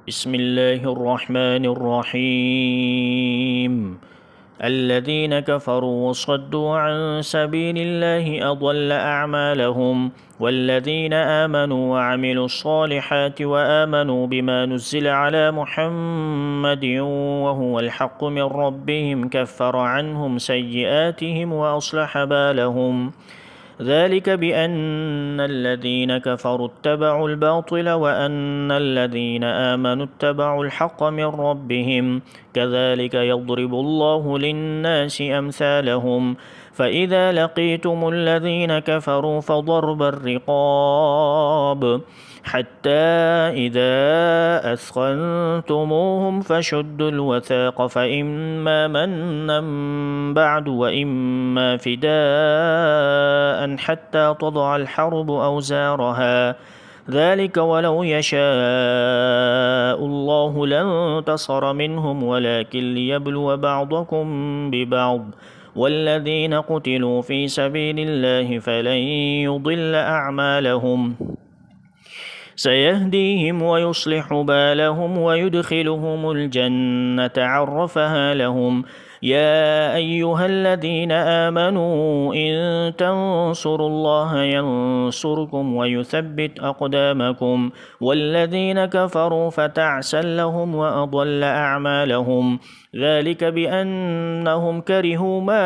بسم الله الرحمن الرحيم. الذين كفروا وصدوا عن سبيل الله أضل أعمالهم، والذين آمنوا وعملوا الصالحات وآمنوا بما نزل على محمد وهو الحق من ربهم كفر عنهم سيئاتهم وأصلح بالهم. ذلك بأن الذين كفروا اتبعوا الباطل وأن الذين آمنوا اتبعوا الحق من ربهم، كذلك يضرب الله للناس أمثالهم. فإذا لقيتم الذين كفروا فضرب الرقاب حتى إذا أثخنتموهم فشدوا الوثاق، فإما منا بعد وإما فداء حتى تضع الحرب أوزارها، ذلك ولو يشاء الله لانتصر منهم ولكن ليبلو بعضكم ببعض. والذين قتلوا في سبيل الله فلن يضل أعمالهم، سيهديهم ويصلح بالهم ويدخلهم الجنة عرفها لهم. يا أيها الذين آمنوا إن تنصروا الله ينصركم ويثبت أقدامكم. والذين كفروا فتعسا لهم وأضل أعمالهم، ذلك بأنهم كرهوا ما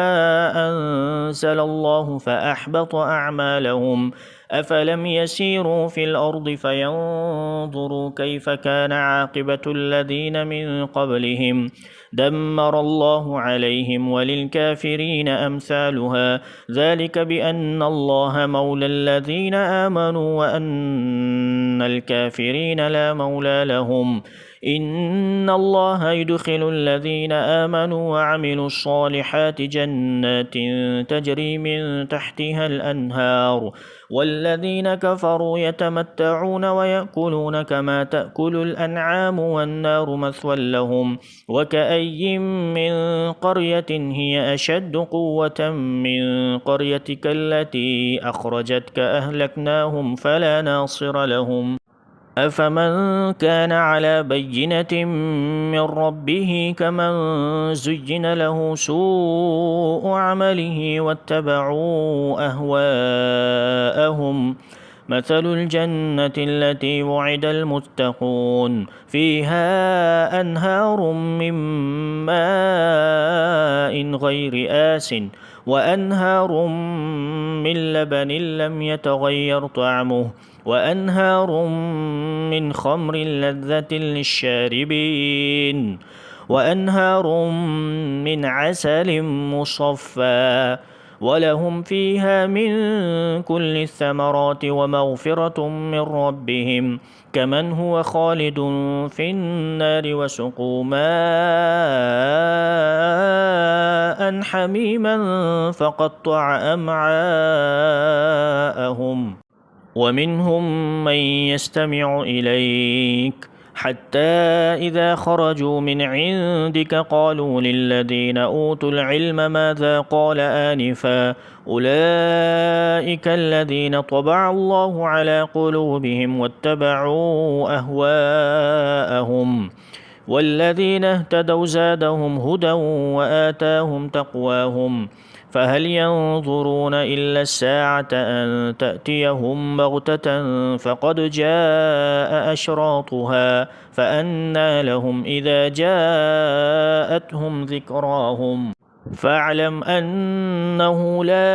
أنزل الله فأحبط أعمالهم. أفلم يسيروا في الأرض فينظروا كيف كان عاقبة الذين من قبلهم، دمر الله عليهم وللكافرين أمثالها، ذلك بأن الله مولى الذين آمنوا وأن الكافرين لا مولى لهم. إن الله يدخل الذين آمنوا وعملوا الصالحات جنات تجري من تحتها الأنهار، والذين كفروا يتمتعون ويأكلون كما تأكل الأنعام والنار مثوى لهم. وكأي من قرية هي أشد قوة من قريتك التي أخرجتك أهلكناهم فلا ناصر لهم. أفمن كان على بينة من ربه كمن زين له سوء عمله واتبعوا أهواءهم. مثل الجنة التي وعد المتقون فيها أنهار من ماء غير آسٍ وأنهار من لبن لم يتغير طعمه وأنهار من خمر لذة للشاربين وأنهار من عسل مصفى، ولهم فيها من كل الثمرات ومغفرة من ربهم، كمن هو خالد في النار وسقوا ماء حميما فقطع أمعاءهم. ومنهم من يستمع إليك حتى إذا خرجوا من عندك قالوا للذين أوتوا العلم ماذا قال آنفا، أولئك الذين طبع الله على قلوبهم واتبعوا أهواءهم. والذين اهتدوا زادهم هدى وآتاهم تقواهم. فهل ينظرون إلا الساعة أن تأتيهم بغتة فقد جاء أشراطها، فأنى لهم إذا جاءتهم ذكراهم. فاعلم أنه لا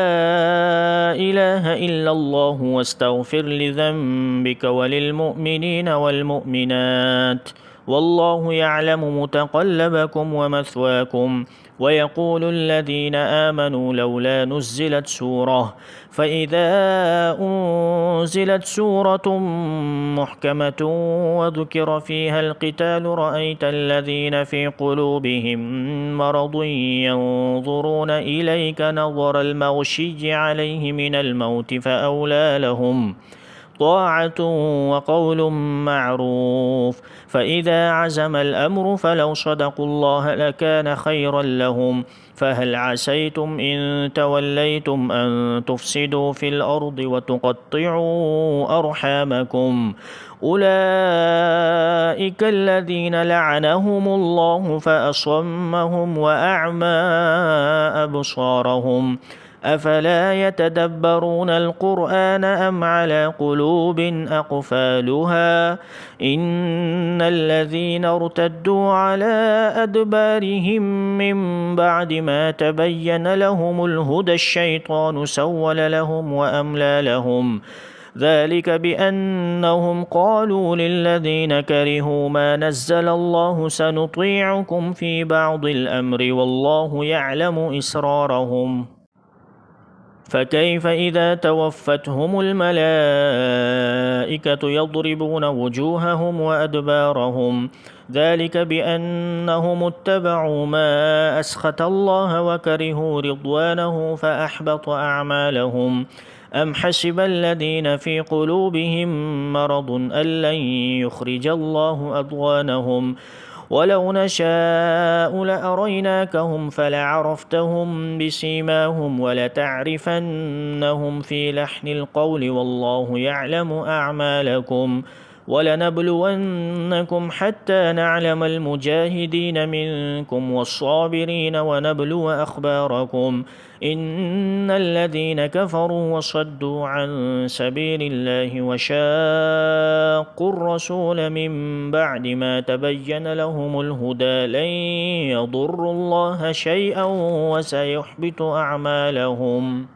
إله إلا الله واستغفر لذنبك وللمؤمنين والمؤمنات، والله يعلم متقلبكم ومثواكم. ويقول الذين آمنوا لولا نزلت سورة، فإذا أنزلت سورة محكمة وذكر فيها القتال رأيت الذين في قلوبهم مرض ينظرون إليك نظر المغشي عليه من الموت فأولى لهم طاعة وقول معروف. فإذا عزم الأمر فلو صدقوا الله لكان خيرا لهم. فهل عسيتم إن توليتم أن تفسدوا في الأرض وتقطعوا أرحامكم؟ أولئك الذين لعنهم الله فأصمهم وأعمى أبصارهم. أفلا يتدبرون القرآن أم على قلوب أقفالها؟ إن الذين ارتدوا على أدبارهم من بعد ما تبين لهم الهدى الشيطان سول لهم وأملى لهم. ذلك بأنهم قالوا للذين كرهوا ما نزل الله سنطيعكم في بعض الأمر والله يعلم إسرارهم. فكيف إذا توفتهم الملائكة يضربون وجوههم وأدبارهم؟ ذلك بأنهم اتبعوا ما أسخط الله وكرهوا رضوانه فأحبط أعمالهم. أم حسب الذين في قلوبهم مرض أن لن يخرج الله أضغانهم؟ ولو نشاء لأريناكهم فلعرفتهم بسيماهم ولتعرفنهم في لحن القول والله يعلم أعمالكم. ولنبلونكم حتى نعلم المجاهدين منكم والصابرين ونبلو أخباركم. إن الذين كفروا وصدوا عن سبيل الله وشاقوا الرسول من بعد ما تبين لهم الهدى لن يضروا الله شيئا وسيحبط أعمالهم.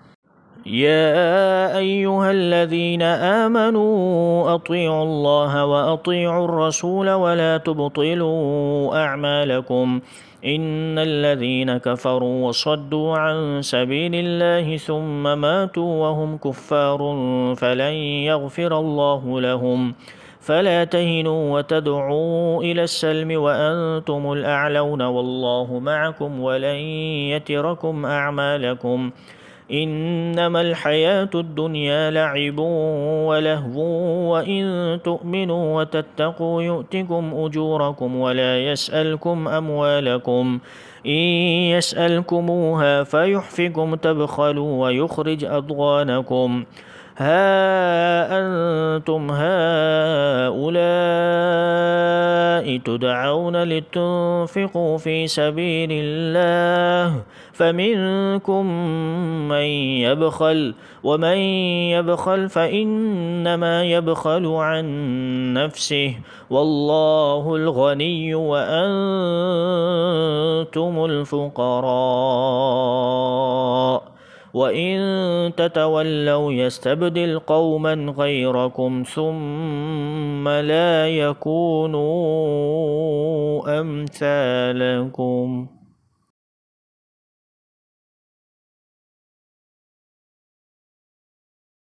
يا أيها الذين آمنوا أطيعوا الله وأطيعوا الرسول ولا تبطلوا أعمالكم. إن الذين كفروا وصدوا عن سبيل الله ثم ماتوا وهم كفار فلن يغفر الله لهم. فلا تهنوا وتدعوا إلى السلم وأنتم الأعلون والله معكم ولن يتركم أعمالكم. إنما الحياة الدنيا لعب ولهو وإن تؤمنوا وتتقوا يؤتكم أجوركم ولا يسألكم أموالكم. إن يسألكموها فيحفكم تبخلوا ويخرج أضغانكم. ها أنتم هؤلاء تدعون لتنفقوا في سبيل الله فمنكم من يبخل ومن يبخل فإنما يبخل عن نفسه والله الغني وأنتم الفقراء. وإن تتولوا يستبدل قوما غيركم ثم لا يكونوا أمثالكم.